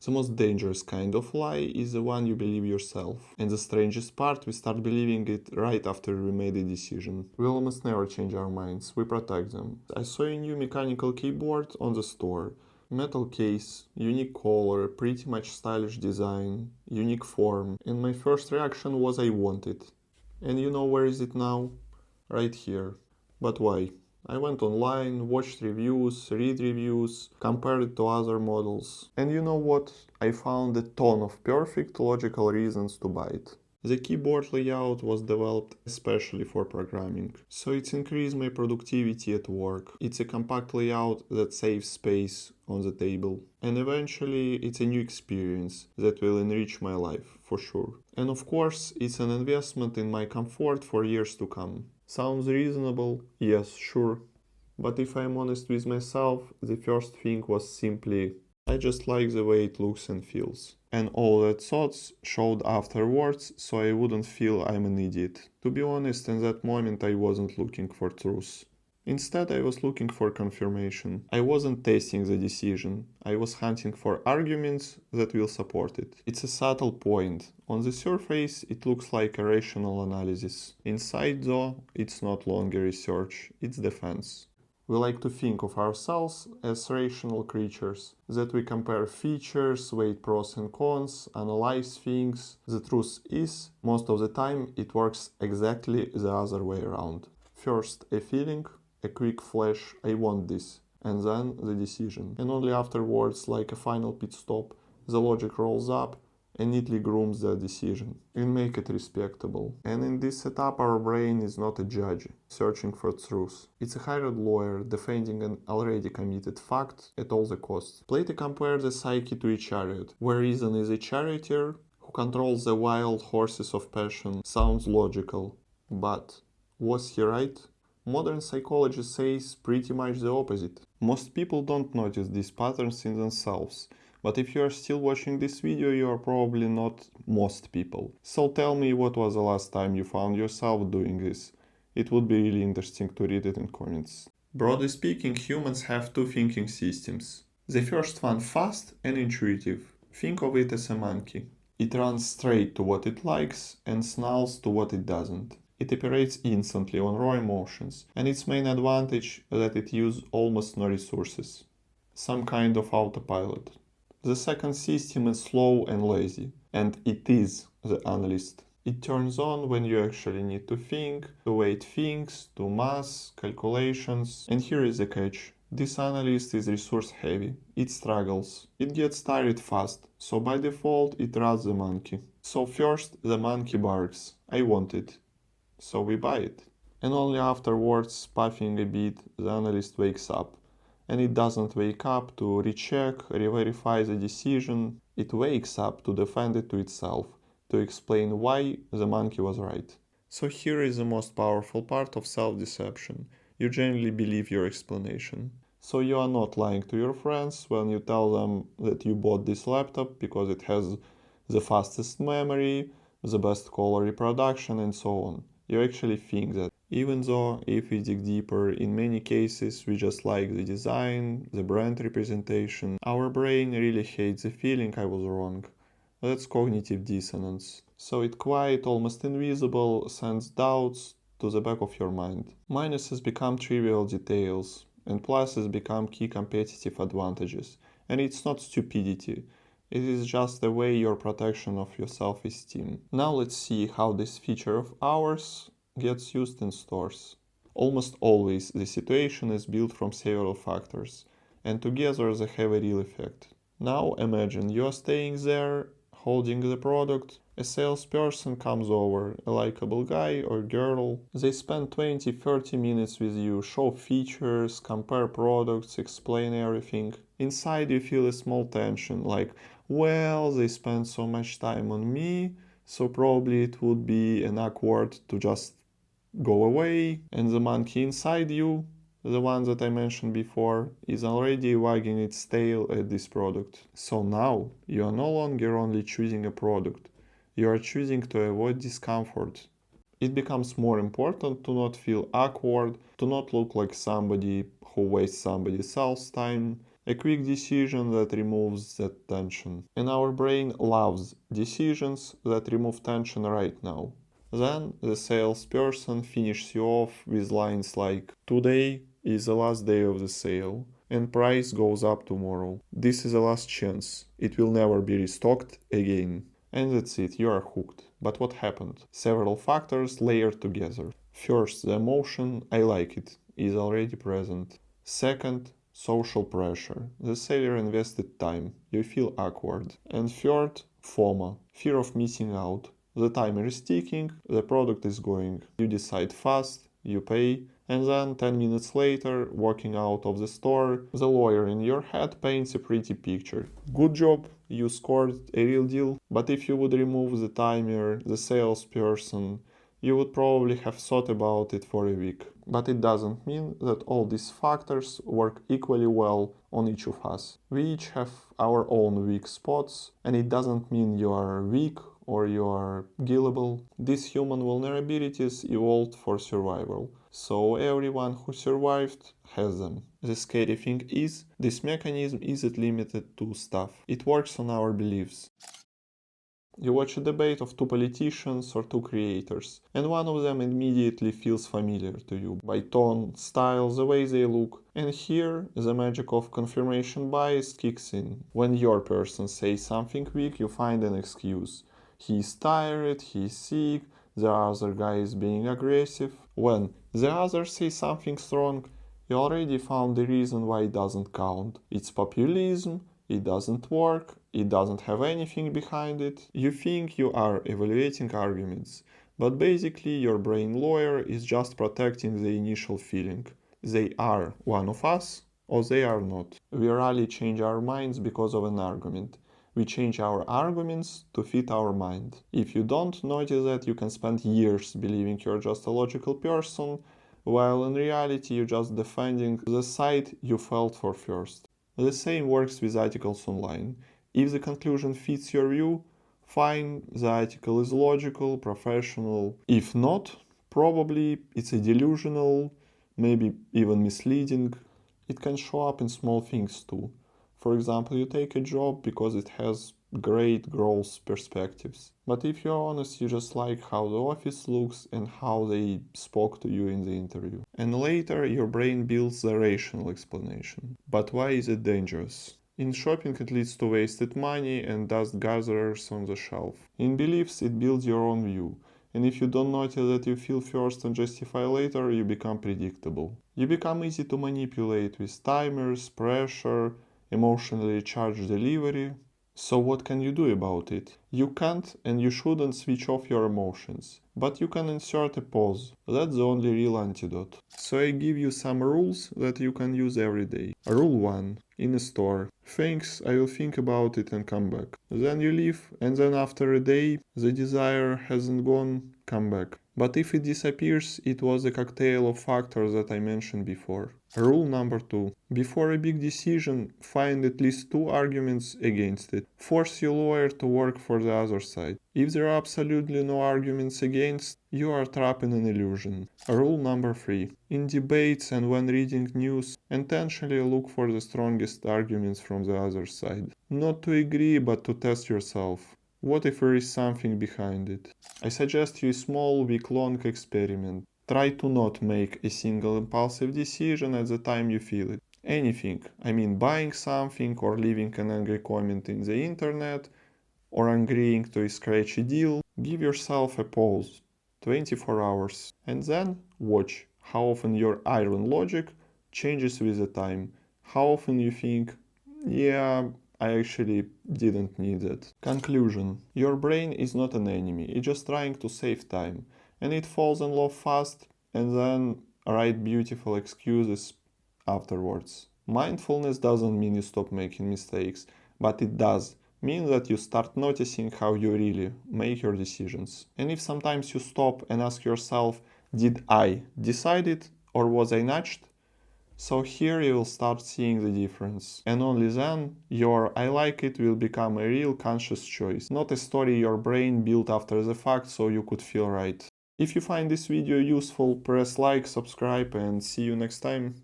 The most dangerous kind of lie is the one you believe yourself. And the strangest part, we start believing it right after we made a decision. We almost never change our minds, we protect them. I saw a new mechanical keyboard on the store. Metal case, unique color, pretty much stylish design, unique form, and my first reaction was I want it. And you know where is it now? Right here. But why? I went online, watched reviews, read reviews, compared it to other models. And you know what? I found a ton of perfect logical reasons to buy it. The keyboard layout was developed especially for programming, so it increased my productivity at work. It's a compact layout that saves space on the table. And eventually it's a new experience that will enrich my life, for sure. And of course, it's an investment in my comfort for years to come. Sounds reasonable? Yes, sure. But if I'm honest with myself, the first thing was simply I just like the way it looks and feels. And all that thoughts showed afterwards, so I wouldn't feel I'm an idiot. To be honest, in that moment I wasn't looking for truth. Instead, I was looking for confirmation. I wasn't testing the decision. I was hunting for arguments that will support it. It's a subtle point. On the surface, it looks like a rational analysis. Inside, though, it's not longer research, it's defense. We like to think of ourselves as rational creatures, that we compare features, weigh pros and cons, analyze things. The truth is, most of the time, it works exactly the other way around. First, a feeling, a quick flash, I want this, and then the decision. And only afterwards, like a final pit stop, the logic rolls up and neatly grooms the decision and make it respectable. And in this setup, our brain is not a judge searching for truth. It's a hired lawyer defending an already committed fact at all the costs. Plato compared the psyche to a chariot, where reason is a charioteer who controls the wild horses of passion. Sounds logical. But was he right? Modern psychology says pretty much the opposite. Most people don't notice these patterns in themselves. But if you are still watching this video, you are probably not most people. So tell me, what was the last time you found yourself doing this? It would be really interesting to read it in comments. Broadly speaking, humans have two thinking systems. The first one fast and intuitive. Think of it as a monkey. It runs straight to what it likes and snarls to what it doesn't. It operates instantly on raw emotions, and its main advantage is that it uses almost no resources. Some kind of autopilot. The second system is slow and lazy, and it is the analyst. It turns on when you actually need to think, to weigh things, do math, calculations. And here is the catch. This analyst is resource heavy. It struggles. It gets tired fast, so by default it runs the monkey. So first the monkey barks, I want it. So we buy it. And only afterwards, puffing a bit, the analyst wakes up. And it doesn't wake up to recheck, re-verify the decision. It wakes up to defend it to itself, to explain why the monkey was right. So here is the most powerful part of self-deception. You genuinely believe your explanation. So you are not lying to your friends when you tell them that you bought this laptop because it has the fastest memory, the best color reproduction, and so on. You actually think that. Even though, if we dig deeper, in many cases we just like the design, the brand representation, our brain really hates the feeling I was wrong. That's cognitive dissonance. So it quiet, almost invisible, sends doubts to the back of your mind. Minuses become trivial details, and pluses become key competitive advantages. And it's not stupidity. It is just the way your protection of your self-esteem. Now let's see how this feature of ours gets used in stores. Almost always the situation is built from several factors, and together they have a real effect. Now imagine you are staying there, holding the product, a salesperson comes over, a likable guy or girl. They spend 20-30 minutes with you, show features, compare products, explain everything. Inside you feel a small tension, like, well, they spend so much time on me, so probably it would be an awkward to just go away. And the monkey inside you, the one that I mentioned before, is already wagging its tail at this product. So now you are no longer only choosing a product, you are choosing to avoid discomfort. It becomes more important to not feel awkward, to not look like somebody who wastes somebody else's time, A quick decision that removes that tension. And our brain loves decisions that remove tension right now. Then the salesperson finishes you off with lines like, "Today is the last day of the sale, and price goes up tomorrow. This is the last chance. It will never be restocked again." And that's it, you are hooked. But what happened? Several factors layered together. First, the emotion, "I like it," is already present. Second, social pressure. The seller invested time. You feel awkward. And third, FOMO, fear of missing out. The timer is ticking, the product is going. You decide fast, you pay, and then 10 minutes later, walking out of the store, the lawyer in your head paints a pretty picture. Good job, you scored a real deal, but if you would remove the timer, the salesperson, you would probably have thought about it for a week. But it doesn't mean that all these factors work equally well on each of us. We each have our own weak spots, and it doesn't mean you are weak or you are gullible. These human vulnerabilities evolved for survival, so everyone who survived has them. The scary thing is, this mechanism isn't limited to stuff. It works on our beliefs. You watch a debate of two politicians or two creators, and one of them immediately feels familiar to you by tone, style, the way they look. And here, the magic of confirmation bias kicks in. When your person says something weak, you find an excuse. He's tired, he's sick, the other guy is being aggressive. When the other says something strong, you already found the reason why it doesn't count. It's populism, it doesn't work, it doesn't have anything behind it. You think you are evaluating arguments, but basically your brain lawyer is just protecting the initial feeling. They are one of us, or they are not. We rarely change our minds because of an argument. We change our arguments to fit our mind. If you don't notice that, you can spend years believing you're just a logical person, while in reality you're just defending the side you felt for first. The same works with articles online. If the conclusion fits your view, fine, the article is logical, professional. If not, probably it's a delusional, maybe even misleading. It can show up in small things too. For example, you take a job because it has great growth perspectives. But if you're honest, you just like how the office looks and how they spoke to you in the interview. And later your brain builds the rational explanation. But why is it dangerous? In shopping, it leads to wasted money and dust gatherers on the shelf. In beliefs, it builds your own view. And if you don't notice that you feel first and justify later, you become predictable. You become easy to manipulate with timers, pressure, emotionally charged delivery. So what can you do about it? You can't and you shouldn't switch off your emotions, but you can insert a pause. That's the only real antidote. So I give you some rules that you can use every day. Rule 1. In a store. Thanks, I will think about it and come back. Then you leave, and then after a day, the desire hasn't gone, come back. But if it disappears, it was a cocktail of factors that I mentioned before. Rule number 2. Before a big decision, find at least 2 arguments against it. Force your lawyer to work for the other side. If there are absolutely no arguments against, you are trapped in an illusion. Rule number 3. In debates and when reading news, intentionally look for the strongest arguments from the other side. Not to agree, but to test yourself. What if there is something behind it? I suggest you a small week-long experiment. Try to not make a single impulsive decision at the time you feel it. Anything. I mean buying something or leaving an angry comment in the internet or agreeing to a scratchy deal. Give yourself a pause. 24 hours. And then watch how often your iron logic changes with the time. How often you think, yeah, I actually didn't need it. Conclusion. Your brain is not an enemy, it's just trying to save time. And it falls in love fast and then write beautiful excuses afterwards. Mindfulness doesn't mean you stop making mistakes, but it does mean that you start noticing how you really make your decisions. And if sometimes you stop and ask yourself, did I decide it or was I nudged? So here you will start seeing the difference. And only then your "I like it" will become a real conscious choice, not a story your brain built after the fact so you could feel right. If you find this video useful, press like, subscribe, and see you next time.